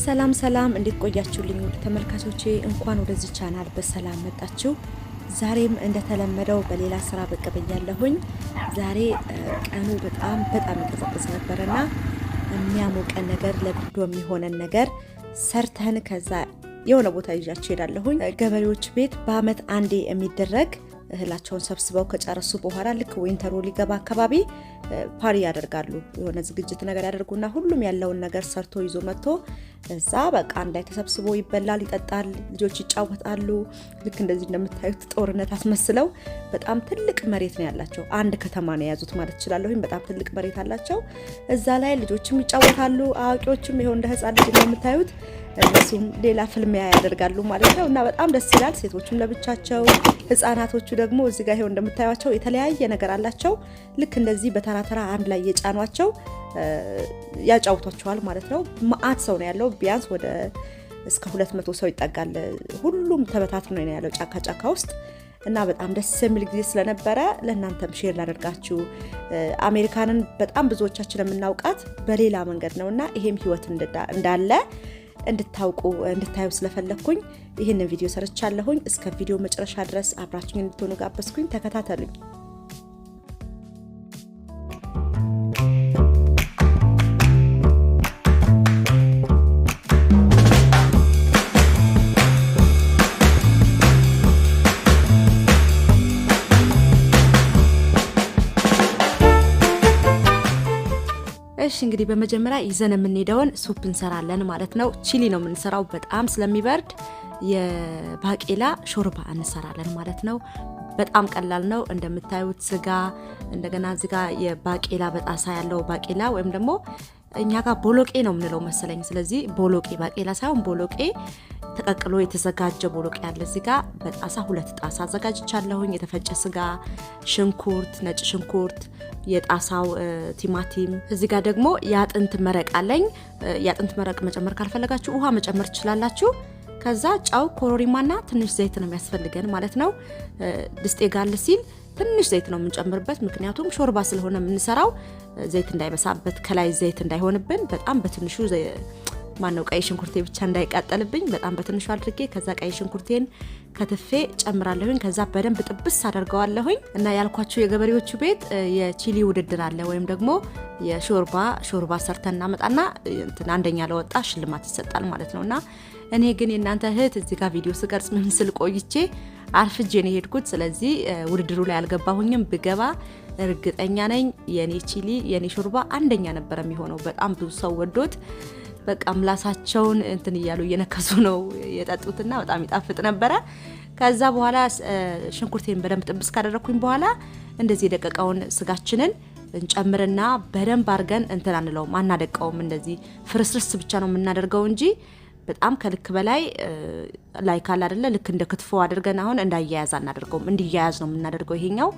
ሰላም ሰላም እንዴት ቆያችሁልኝ ተመልካቾቼ እንኳን ወደዚህ ቻናል በሰላም መጣችሁ። ዛሬም እንደተለመደው በሌላ ስራ ብቅ ብያለሁኝ። ዛሬ ቀኑ በጣም ይቀዘቅዝ ነበርና የሚያሞቀን ነገር ለብርዶ የሚሆነን ነገር ሰርተን ከዛ የሆነ ቦታ ይዣችሁ ሄዳለሁኝ። ገበሬዎች ቤት በአመት አንዴ የሚደረግ እህላቸውን ሰብስበው ከጨረሱ በኋላ ልክ ዊንተሩ ሊገባ አካባቢ ፓሪ ያደርጋሉ። የሆነ ዝግጅት ነገር ያደርጉና ሁሉም ያለውን ነገር ሰርቶ ይዞ መጥቶ እዛ በቃ አንድ ላይ ተሰብስቦ ይበላል፣ ይጠጣል፣ ልጆች ይጫወታሉ። ልክ እንደዚህ እንደምታዩት ጦርነት አስመስለው በጣም ትልቅ መሬት ነው ያላቸው። አንድ ከተማ ነው የያዙት ማለት ይችላልኝ። በጣም ትልቅ መሬት አላቸው። እዛ ላይ ልጆችም ይጫወታሉ፣ አዋቂዎችም ይሄው እንደ ህፃን ልጅ እንደምታዩት እነሱም ሌላ ፍልሚያ ያደርጋሉ ማለት ነው። እና በጣም ደስ ይላል። ሴቶቹም ለብቻቸው፣ ህፃናቶቹ ደግሞ እዚህ ጋር ይሄው እንደምታዩቸው የተለያየ ነገር አላቸው። ልክ እንደዚህ በተራተራ አንድ ላይ የጫኗቸው ያጫውቷቸዋል ማለት ነው። ማአት ሰው ነው ያለው። ቢያንስ ወደ እስከ 200 ሰው ይጠጋል። ሁሉም ተበታትኖ ነው ያለው ጫካ ውስጥ እና በጣም ደስ የሚል ጊዜ ስለነበረ ለእናንተም ሼር ላደርጋችሁ። አሜሪካንን በጣም ብዙዎቻችን የምናውቃት በሌላ መንገድ ነውና ይሄም ህይወት እንዳለ እንድታዩ ስለፈለኩኝ ይሄንን ቪዲዮ ሰርቻለሁኝ። እስከ ቪዲዮ መጨረሻ ድረስ አብራችሁኝ እንድትሆኑ ጋበዝኩኝ። ተከታተሉኝ። እሺ እንግዲህ በመጀመሪያ ይዘን የምንሄደውን ሱፕ እንሰራለን ማለት ነው። ቺሊ ነው የምንሰራው። በጣም ስለሚበርድ የባቄላ ሾርባ እንሰራለን ማለት ነው። በጣም ቀላል ነው። እንደምታዩት ስጋ እንደገና እዚህ ጋር የባቄላ በጣሳ ያለው ባቄላ ወይም ደግሞ እኛ ጋር ቦሎቄ ነው የምንለው መሰለኝ። ስለዚህ ቦሎቄ ባቄላ ሳይሆን ቦሎቄ ተቀቅሎ የተዘጋጀ ቦሎቄ ያለ እዚህ ጋር በጣሳ 2 ጣሳ አዘጋጅቻለሁኝ። የተፈጨ ስጋ፣ ሽንኩርት፣ ነጭ ሽንኩርት፣ የጣሳው ቲማቲም፣ እዚህ ጋር ደግሞ ያጥንት መረቅ አለኝ። ያጥንት መረቅ መጨመር ካልፈለጋችሁ ውሃ መጨመር ትችላላችሁ። ከዛ ጫው፣ ኮሮሪማና ትንሽ ዘይት ነው የሚያስፈልገን ማለት ነው። ድስጤ ጋል ሲል ትንሽ ዘይት ነው የምንጨምርበት፣ ምክንያቱም ሾርባ ስለሆነ የምንሰራው ዘይት እንዳይበሳበት ከላይ ዘይት እንዳይሆንብን በጣም በትንሹ ማነው ቀይ ሽንኩርቴ ብቻ እንዳይቃጠልብኝ በጣም በትንሹ አድርጌ ከዛ ቀይ ሽንኩርቴን ከትፌ ጨምራለሁኝ። ከዛ በደንብ ጥብስ አደርገዋለሁኝ። እና ያልኳችሁ የገበሬዎቹ ቤት የቺሊ ውድድር አለ ወይም ደግሞ የሾርባ ሰርተን እናመጣና አንደኛ ለወጣ ሽልማት ይሰጣል ማለት ነውና እኔ ግን የእናንተ እህት እዚህ ጋር ቪዲዮ ስቀርጽ ምን ስል ቆይቼ አርፍጄ ነው የሄድኩት። ስለዚህ ውድድሩ ላይ አልገባሁኝም። ብገባ እርግጠኛ ነኝ የኔ ቺሊ የኔ ሾርባ አንደኛ ነበር የሚሆነው። በጣም ብዙ ሰው ወዶት በቃ ምላሳቸውን እያሉ እየነከሱ ነው የጠጡትና በጣም ይጣፍጥ ነበረ። ከዛ በኋላ ሽንኩርቴን በደንብ ጥብስ ካደረኩኝ በኋላ እንደዚህ የደቀቀውን ስጋችንን እንጨምርና በደንብ አርገን አንለውም፣ አናደቀውም። እንደዚህ ፍርስርስ ብቻ ነው የምናደርገው እንጂ በጣም ከልክ በላይ ላይ ካለ አይደለ ልክ እንደ ክትፎ አድርገን አሁን እንዳያያዝ አናደርገውም። እንዲያያዝ ነው የምናደርገው። ይሄኛው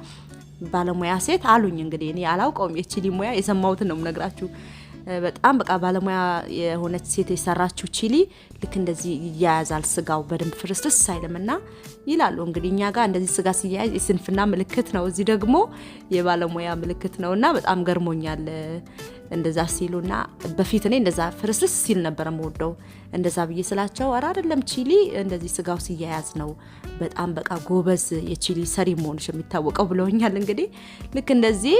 ባለሙያ ሴት አሉኝ እንግዲህ እኔ አላውቀውም። የቺሊ ሙያ የሰማሁትን ነው የምነግራችሁ። በጣም በቃ ባለሙያ የሆነች ሴት የሰራችው ቺሊ ልክ እንደዚህ ይያያዛል ስጋው በደንብ ፍርስርስ ሳይልምና ይላሉ። እንግዲህ እኛ ጋር እንደዚህ ስጋ ሲያያዝ የስንፍና ምልክት ነው፣ እዚህ ደግሞ የባለሙያ ምልክት ነውና በጣም ገርሞኛል እንደዛ ሲሉና በፊት እኔ እንደዛ ፍርስርስ ሲል ነበር የምወደው። እንደዛ ብዬ ስላቸው አራ አይደለም ቺሊ እንደዚህ ስጋው ሲያያዝ ነው በጣም በቃ ጎበዝ የቺሊ ሰሪ መሆንሽ የሚታወቀው ብለውኛል። እንግዲህ ልክ እንደዚህ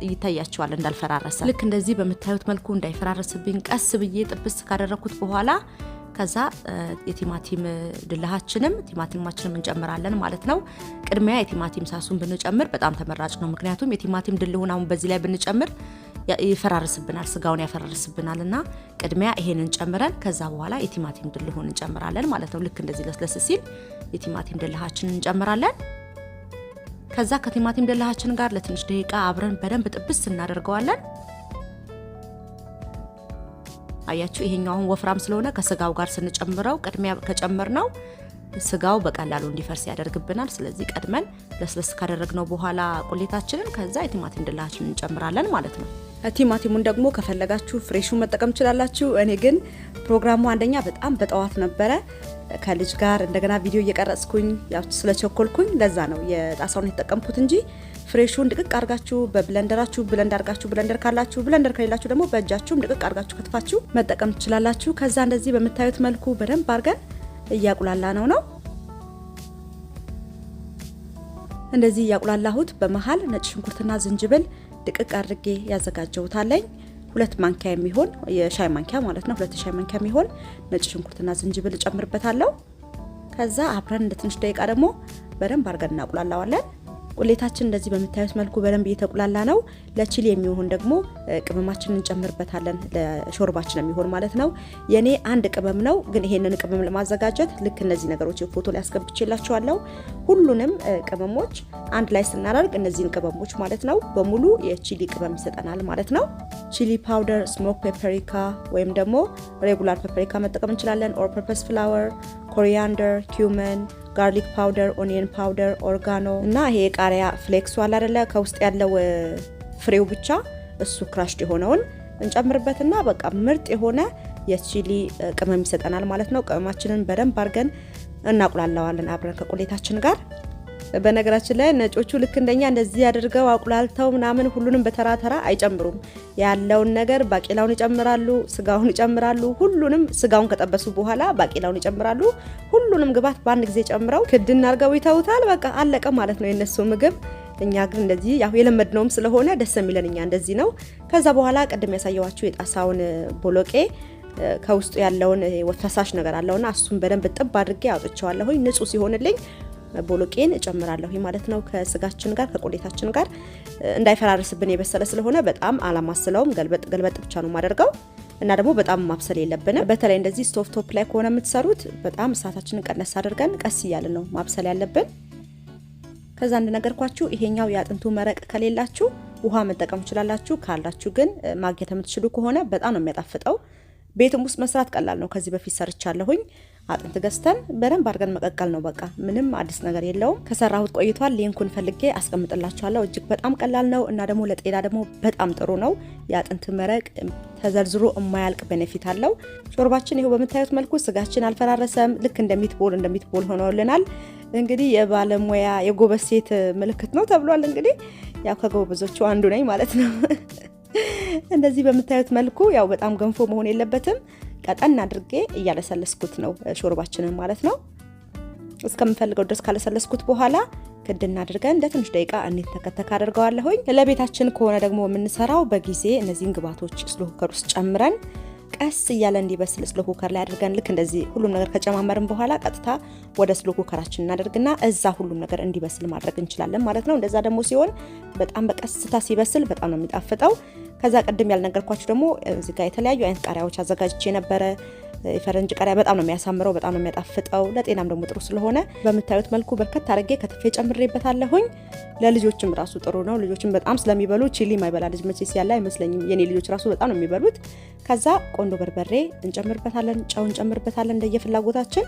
ይታያቸዋል እንዳልፈራረሰ። ልክ እንደዚህ በመታዩት መልኩ እንዳይፈራረስብኝ ቀስ ብዬ ጥብስ ካደረኩት በኋላ ከዛ የቲማቲም ቲማቲማችንን እንጨምራለን ማለት ነው። ቅድሚያ የቲማቲም ሳሱን ብንጨምር በጣም ተመራጭ ነው። ምክንያቱም የቲማቲም ድልሁን አሁን በዚህ ላይ ብንጨምር ይፈራርስብናል፣ ስጋውን ያፈራርስብናልና ቅድሚያ ይሄንን ጨምረን ከዛ በኋላ የቲማቲም ድልሁን እንጨምራለን ማለት ነው። ልክ እንደዚህ ለስለስ ሲል የቲማቲም ድልሃችንን እንጨምራለን። ከዛ ከቲማቲም ድልሃችን ጋር ለትንሽ ደቂቃ አብረን በደንብ ጥብስ እናደርገዋለን። አያችሁ ይሄኛው አሁን ወፍራም ስለሆነ ከስጋው ጋር ስንጨምረው ቅድሚያ ከጨመርነው ስጋው በቀላሉ እንዲፈርስ ያደርግብናል። ስለዚህ ቀድመን ለስለስ ካደረግነው በኋላ ቁሌታችንን ከዛ የቲማቲም ድልሃችንን እንጨምራለን ማለት ነው። ቲማቲሙን ደግሞ ከፈለጋችሁ ፍሬሹን መጠቀም ትችላላችሁ። እኔ ግን ፕሮግራሙ አንደኛ በጣም በጠዋት ነበረ ከልጅ ጋር እንደገና ቪዲዮ እየቀረጽኩኝ ያው ስለቸኮልኩኝ ለዛ ነው የጣሳውን የተጠቀምኩት እንጂ ፍሬሹን ድቅቅ አርጋችሁ በብለንደራችሁ ብለንደር ካላችሁ ብለንደር ከሌላችሁ ደግሞ በእጃችሁም ድቅቅ አርጋችሁ ከትፋችሁ መጠቀም ትችላላችሁ። ከዛ እንደዚህ በመታዩት መልኩ በደንብ አርገን እያቁላላ ነው። እንደዚህ እያቁላላሁት በመሃል ነጭ ሽንኩርትና ዝንጅብል ድቅቅ አድርጌ ያዘጋጀውታለኝ 2 ማንኪያ የሚሆን የሻይ ማንኪያ ማለት ነው 2 ሻይ ማንኪያ የሚሆን ነጭ ሽንኩርትና ዝንጅብል ጨምርበታለሁ። ከዛ አብረን ለትንሽ ደቂቃ ደግሞ በደንብ አርገን እናቁላላዋለን። ቁሌታችን እንደዚህ በመታዩት መልኩ በደንብ እየተቁላላ ነው። ለቺሊ የሚሆን ደግሞ ቅመማችንን እንጨምርበታለን ለሾርባችን የሚሆን ማለት ነው። የኔ አንድ ቅመም ነው፣ ግን ይሄንን ቅመም ለማዘጋጀት ልክ እነዚህ ነገሮች ፎቶ ላይ አስገብቼላችኋለሁ። ሁሉንም ቅመሞች አንድ ላይ ስናደርግ እነዚህን ቅመሞች ማለት ነው በሙሉ የቺሊ ቅመም ይሰጠናል ማለት ነው። ቺሊ ፓውደር፣ ስሞክ ፔፐሪካ ወይም ደግሞ ሬጉላር ፔፐሪካ መጠቀም እንችላለን። ኦል ፐርፐስ ፍላወር፣ ኮሪያንደር፣ ኪዩመን፣ ጋርሊክ ፓውደር፣ ኦኒየን ፓውደር፣ ኦርጋኖ እና ይሄ ቃሪያ ፍሌክሱ አለ አይደለ ከውስጥ ያለው ፍሬው ብቻ እሱ ክራሽድ የሆነውን እንጨምርበትና በቃ ምርጥ የሆነ የቺሊ ቅመም ይሰጠናል ማለት ነው። ቅመማችንን በደንብ አርገን እናቁላላዋለን አብረን ከቁሌታችን ጋር። በነገራችን ላይ ነጮቹ ልክ እንደኛ እንደዚህ ያደርገው አቁላልተው ምናምን ሁሉንም በተራ ተራ አይጨምሩም። ያለውን ነገር ባቄላውን ይጨምራሉ፣ ስጋውን ይጨምራሉ። ሁሉንም ስጋውን ከጠበሱ በኋላ ባቄላውን ይጨምራሉ። ሁሉንም ግባት በአንድ ጊዜ ጨምረው ክድና አርገው ይተውታል። በቃ አለቀ ማለት ነው የነሱ ምግብ። እኛ ግን እንደዚህ ያው የለመድነውም ስለሆነ ደስ የሚለን እኛ እንደዚህ ነው። ከዛ በኋላ ቀደም ያሳየዋችሁ የጣሳውን ቦሎቄ ከውስጡ ያለውን ፈሳሽ ነገር አለውና እሱን በደንብ ጥብ አድርጌ አውጥቼዋለሁ። ንጹህ ሲሆንልኝ ቦሎቄን እጨምራለሁ ማለት ነው ከስጋችን ጋር ከቁሌታችን ጋር እንዳይፈራርስብን የበሰለ ስለሆነ በጣም አላማስለውም። ገልበጥ ብቻ ነው ማደርገው እና ደግሞ በጣም ማብሰል የለብንም። በተለይ እንደዚህ ስቶቭ ቶፕ ላይ ከሆነ የምትሰሩት በጣም እሳታችንን ቀነስ አድርገን ቀስ እያልን ነው ማብሰል ያለብን። ከዛ እንደነገርኳችሁ ይሄኛው ያጥንቱ መረቅ ከሌላችሁ ውሃ መጠቀም ትችላላችሁ። ካላችሁ ግን ማግኘት የምትችሉ ከሆነ በጣም ነው የሚያጣፍጠው። ቤትም ውስጥ መስራት ቀላል ነው። ከዚህ በፊት ሰርቻለሁኝ። አጥንት ገዝተን በደንብ አድርገን መቀቀል ነው። በቃ ምንም አዲስ ነገር የለውም። ከሰራሁት ቆይቷል። ሊንኩን ፈልጌ አስቀምጥላችኋለሁ። እጅግ በጣም ቀላል ነው እና ደግሞ ለጤና ደግሞ በጣም ጥሩ ነው። የአጥንት መረቅ ተዘርዝሮ የማያልቅ ቤኔፊት አለው። ሾርባችን ይሄው በመታየት መልኩ ስጋችን አልፈራረሰም። ልክ እንደሚትቦል ሆኖልናል። እንግዲህ የባለሙያ የጎበዝ ሴት ምልክት ነው ተብሏል። እንግዲህ ያው ከጎበዞቹ አንዱ ነኝ ማለት ነው። እንደዚህ በመታየት መልኩ ያው በጣም ገንፎ መሆን የለበትም። ቀጠን አድርጌ እያለሰለስኩት ነው ሾርባችንን ማለት ነው። እስከምፈልገው ድረስ ካለሰለስኩት በኋላ ክድና አድርገን ለትንሽ ደቂቃ እንተከተክ አድርገዋለሁኝ። ለቤታችን ከሆነ ደግሞ የምንሰራው በጊዜ እነዚህን ግብአቶች ስሎ ኩከር ውስጥ ጨምረን ቀስ እያለ እንዲበስል ስሎ ኩከር ላይ አድርገን ልክ እንደዚህ ሁሉም ነገር ከጨማመርን በኋላ ቀጥታ ወደ ስሎ ኩከራችን እናደርግና እዛ ሁሉም ነገር እንዲበስል ማድረግ እንችላለን ማለት ነው። እንደዛ ደግሞ ሲሆን በጣም በቀስታ ሲበስል በጣም ነው የሚጣፍጠው። ከዛ ቀደም ያልነገርኳችሁ ደግሞ እዚህ ጋር የተለያዩ አይነት ቃሪያዎች አዘጋጅቼ ነበር። የፈረንጅ ቃሪያ በጣም ነው የሚያሳምረው፣ በጣም ነው የሚያጣፍጠው፣ ለጤናም ደግሞ ጥሩ ስለሆነ በመታዩት መልኩ በርከት አድርጌ ከትፌ ጨምሬበታለሁኝ። ለልጆችም ራሱ ጥሩ ነው። ልጆችም በጣም ስለሚበሉ ቺሊ ማይበላ ልጅ መቼስ ያለ አይመስለኝም። የኔ ልጆች ራሱ በጣም ነው የሚበሉት። ከዛ ቆንዶ በርበሬ እንጨምርበታለን፣ ጨው እንጨምርበታለን እንደየፍላጎታችን።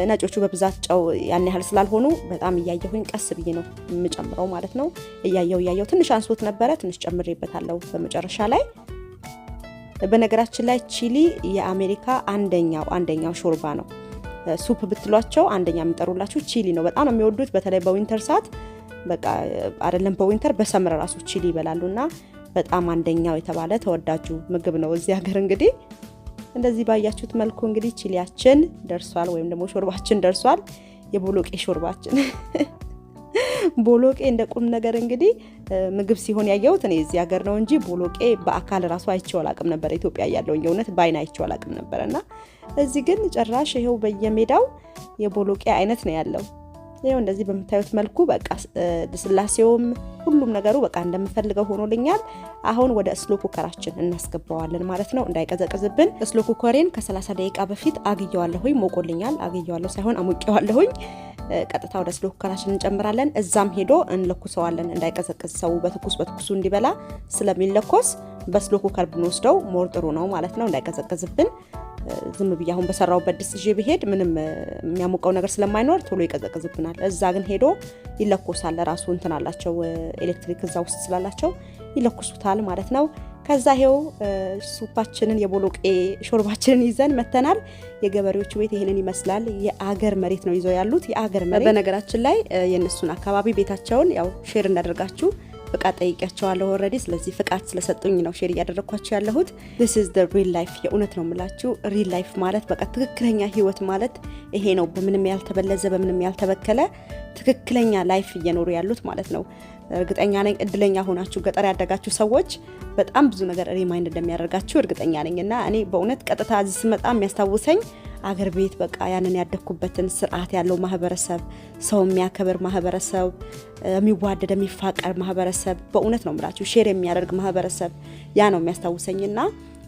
ነጮቹ በብዛት ጨው ያን ያህል ስላልሆኑ በጣም እያየሁኝ ቀስ ብዬ ነው የምጨምረው ማለት ነው። እያየው ትንሽ አንሶት ነበረ፣ ትንሽ ጨምሬበታለሁ በመጨረሻ ላይ። በነገራችን ላይ ቺሊ የአሜሪካ አንደኛው ሾርባ ነው። ሱፕ ብትሏቸው አንደኛ የሚጠሩላችሁ ቺሊ ነው። በጣም ነው የሚወዱት። በተለይ በዊንተር ሰዓት በቃ አይደለም በዊንተር በሰመር ራሱ ቺሊ ይበላሉና በጣም አንደኛው የተባለ ተወዳጁ ምግብ ነው እዚህ ሀገር። እንግዲህ እንደዚህ ባያችሁት መልኩ እንግዲህ ቺሊያችን ደርሷል፣ ወይም ደግሞ ሾርባችን ደርሷል። የቦሎቄ ሾርባችን ቦሎቄ እንደ ቁም ነገር እንግዲህ ምግብ ሲሆን ያየሁት እኔ እዚህ ሀገር ነው እንጂ ቦሎቄ በአካል ራሱ አይቼው አላቅም ነበር። ኢትዮጵያ ያለው የእውነት ባይና አይቼው አላቅም ነበርና እዚህ ግን ጭራሽ ይሄው በየሜዳው የቦሎቄ አይነት ነው ያለው። ይሄው እንደዚህ በመታዩት መልኩ በቃ ስላሴውም ሁሉም ነገሩ በቃ እንደምፈልገው ሆኖልኛል። አሁን ወደ ስሎ ኩከራችን እናስገባዋለን ማለት ነው እንዳይቀዘቅዝብን። ስሎ ኩከሬን ከ30 ደቂቃ በፊት አግየዋለሁኝ። ሞቆልኛል። አግየዋለሁ ሳይሆን አሙቄዋለሁኝ። ቀጥታ ወደ ስሎ ኩከራችን እንጨምራለን። እዛም ሄዶ እንለኩሰዋለን እንዳይቀዘቅዝ። ሰው በትኩሱ እንዲበላ ስለሚለኮስ በስሎ ኩከር ብንወስደው ሞር ጥሩ ነው ማለት ነው እንዳይቀዘቅዝብን። ዝም ብዬ አሁን በሰራውበት ድስት ይዤ ብሄድ ምንም የሚያሞቀው ነገር ስለማይኖር ቶሎ ይቀዘቅዝብናል። እዛ ግን ሄዶ ይለኮሳል። ራሱ እንትን አላቸው ኤሌክትሪክ እዛ ውስጥ ስላላቸው ይለኩሱታል ማለት ነው። ከዛ ሄው ሱፓችንን የቦሎቄ ሾርባችንን ይዘን መተናል። የገበሬዎቹ ቤት ይሄንን ይመስላል። የአገር መሬት ነው ይዘው ያሉት የአገር መሬት። በነገራችን ላይ የነሱን አካባቢ ቤታቸውን ያው ሼር እንዳደርጋችሁ ፍቃድ ጠይቄያቸዋለሁ ኦሬዲ። ስለዚህ ፍቃድ ስለሰጡኝ ነው ሼር እያደረኳችሁ ያለሁት። this is the real life የእውነት ነው የምላችሁ። real life ማለት በቃ ትክክለኛ ህይወት ማለት ይሄ ነው። በምንም ያልተበለዘ በምንም ያልተበከለ ትክክለኛ ላይፍ እየኖሩ ያሉት ማለት ነው። እርግጠኛ ነኝ እድለኛ ሆናችሁ ገጠር ያደጋችሁ ሰዎች በጣም ብዙ ነገር ሪማይንድ እንደሚያደርጋችሁ እርግጠኛ ነኝና እኔ በእውነት ቀጥታ እዚህ ስመጣ የሚያስታውሰኝ አገር ቤት በቃ ያንን ያደኩበትን ስርዓት ያለው ማህበረሰብ፣ ሰው የሚያከብር ማህበረሰብ፣ የሚዋደድ የሚፋቀር ማህበረሰብ፣ በእውነት ነው የምላችሁ ሼር የሚያደርግ ማህበረሰብ ያ ነው የሚያስታውሰኝና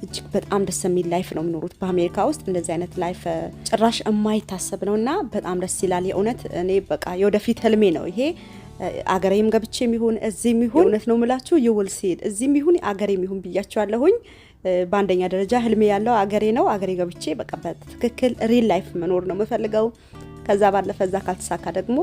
እጅግ በጣም ደስ የሚል ላይፍ ነው የሚኖሩት በአሜሪካ ውስጥ። እንደዚህ አይነት ላይፍ ጭራሽ የማይታሰብ ነውና በጣም ደስ ይላል። የእውነት እኔ በቃ የወደፊት ህልሜ ነው ይሄ። አገሬም ገብቼም ይሁን እዚህም ይሁን እውነት ነው የምላችሁ ይውል ሲል እዚህም ይሁን አገሬም ይሁን ብያችኋለሁኝ። በአንደኛ ደረጃ ህልሜ ያለው አገሬ ነው። አገሬ ገብቼ በቃ በትክክል ሪል ላይፍ መኖር ነው የምፈልገው። ከዛ ባለፈ እዛ ካልተሳካ ደግሞ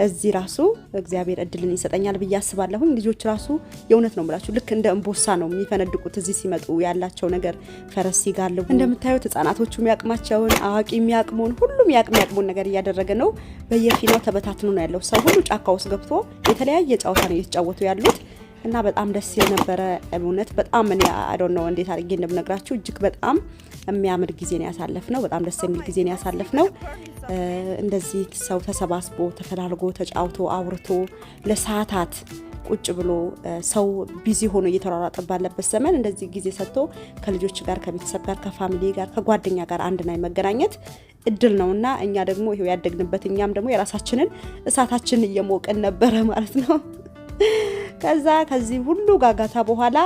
እዚህ ራሱ እግዚአብሔር እድልን ይሰጠኛል ብዬ አስባለሁኝ። ልጆች ራሱ የእውነት ነው የምላችሁ ልክ እንደ እንቦሳ ነው የሚፈነድቁት እዚህ ሲመጡ ያላቸው ነገር ፈረስ ይጋልቡ። እንደምታዩት ህፃናቶቹ የሚያቅማቸውን አዋቂ የሚያቅሙን ሁሉም ያቅሙን ነገር እያደረገ ነው። በየፊናው ተበታትኖ ነው ያለው። ሰው ሁሉ ጫካ ውስጥ ገብቶ የተለያየ ጨዋታ ነው እየተጫወቱ ያሉት እና በጣም ደስ የነበረ እውነት በጣም እኔ አዶን ነው እንዴት አድርጌ እንደምነግራችሁ እጅግ በጣም የሚያምር ጊዜ ነው ያሳለፍነው። በጣም ደስ የሚል ጊዜ ነው ያሳለፍነው። እንደዚህ ሰው ተሰባስቦ ተፈላልጎ ተጫውቶ አውርቶ ለሰዓታት ቁጭ ብሎ ሰው ቢዚ ሆኖ እየተሯሯጠ ባለበት ዘመን እንደዚህ ጊዜ ሰጥቶ ከልጆች ጋር ከቤተሰብ ጋር ከፋሚሊ ጋር ከጓደኛ ጋር አንድ ላይ መገናኘት እድል ነውና እኛ ደግሞ ይሄው ያደግንበት እኛም ደግሞ የራሳችንን እሳታችንን እየሞቀን ነበር ማለት ነው። ከዚህ ሁሉ ጋጋታ በኋላ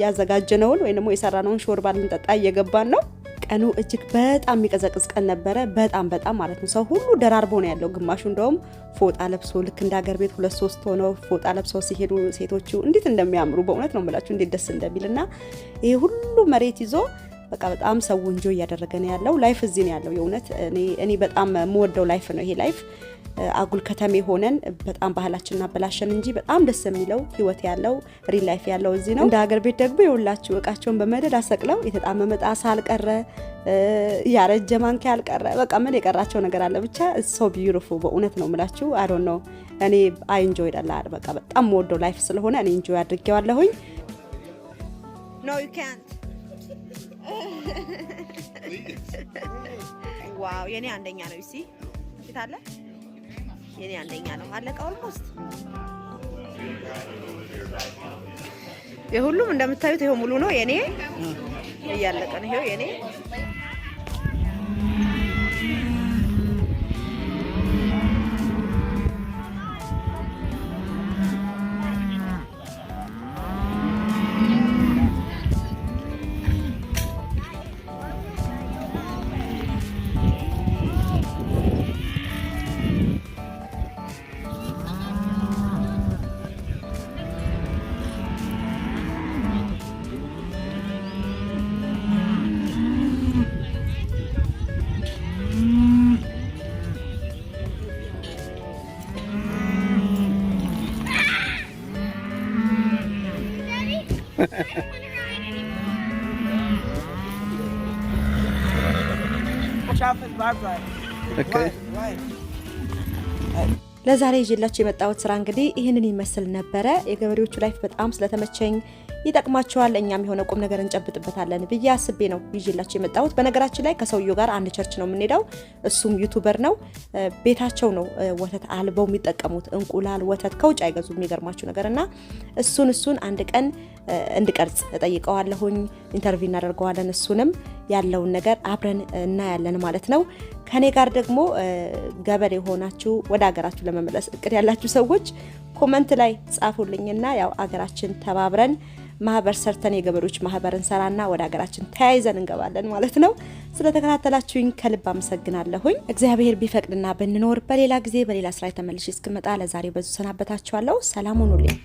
ያዘጋጀነውን ወይ ደግሞ የሰራነውን ሾርባ ልንጠጣ እየገባን ነው። ቀኑ እጅግ በጣም የሚቀዘቅዝ ቀን ነበረ። በጣም ማለት ነው። ሰው ሁሉ ደራርቦ ነው ያለው። ግማሹ እንደውም ፎጣ ለብሶ ልክ እንደ ሀገር ቤት 2-3 ሆነው ፎጣ ለብሰው ሲሄዱ ሴቶቹ እንዴት እንደሚያምሩ በእውነት ነው የምላችሁ እንዴት ደስ እንደሚልና ይሄ ሁሉ መሬት ይዞ በቃ በጣም ሰው እንጆ እያደረገ ነው ያለው። ላይፍ እዚህ ነው ያለው። የእውነት እኔ በጣም የምወደው ላይፍ ነው ይሄ ላይፍ። አጉል ከተሜ ሆነን በጣም ባህላችንና በላሸን እንጂ በጣም ደስ የሚለው ህይወት ያለው ሪል ላይፍ ያለው እዚህ ነው። እንደ ሀገር ቤት ደግሞ ይውላችሁ እቃቸውን በመደድ አሰቅለው የተጣመመ ጣሳ አልቀረ ያረጀ ማንኪያ አልቀረ በቃ ምን የቀራቸው ነገር አለ ብቻ so beautiful በእውነት ነው የምላችሁ። I don't know እኔ I enjoyed a lot በቃ በጣም ወዶ ላይፍ ስለሆነ እኔ enjoy አድርጌዋለሁኝ። No you can't. ዋው የኔ አንደኛ ነው እሺ ይታለ የኔ አንደኛ ነው አለቀ ኦልሞስት። የሁሉም እንደምታዩት ይሄው ሙሉ ነው። የኔ እያለቀ ነው። ይሄው የኔ ለዛሬ ይዤላችሁ የመጣሁት ስራ እንግዲህ ይሄንን ይመስል ነበረ። የገበሬዎቹ ላይፍ በጣም ስለተመቸኝ ይጠቅማቸዋል እኛም የሆነ ቁም ነገር እንጨብጥበታለን ብዬ አስቤ ነው ይዤላችሁ የመጣሁት። በነገራችን ላይ ከሰውየው ጋር አንድ ቸርች ነው የምንሄደው። እሱም ዩቲዩበር ነው። ቤታቸው ነው ወተት አልበው የሚጠቀሙት። እንቁላል ወተት ከውጭ አይገዙም የሚገርማችሁ ነገርና እሱን አንድ ቀን እንድቀርጽ ጠይቀዋለሁኝ። ኢንተርቪው እናደርገዋለን። እሱንም ያለውን ነገር አብረን እናያለን ማለት ነው። ከኔ ጋር ደግሞ ገበሬ ሆናችሁ ወደ ሀገራችሁ ለመመለስ እቅድ ያላችሁ ሰዎች ኮሜንት ላይ ጻፉልኝና ያው ሀገራችን ተባብረን ማህበር ሰርተን የገበሬዎች ማህበር እንሰራና ወደ ሀገራችን ተያይዘን እንገባለን ማለት ነው። ስለተከታተላችሁኝ ከልብ አመሰግናለሁኝ። እግዚአብሔር ቢፈቅድና ብንኖር በሌላ ጊዜ በሌላ ስራ ተመልሼ እስክመጣ ለዛሬ በዙ ሰናበታችኋለሁ። ሰላም ሁኑልኝ።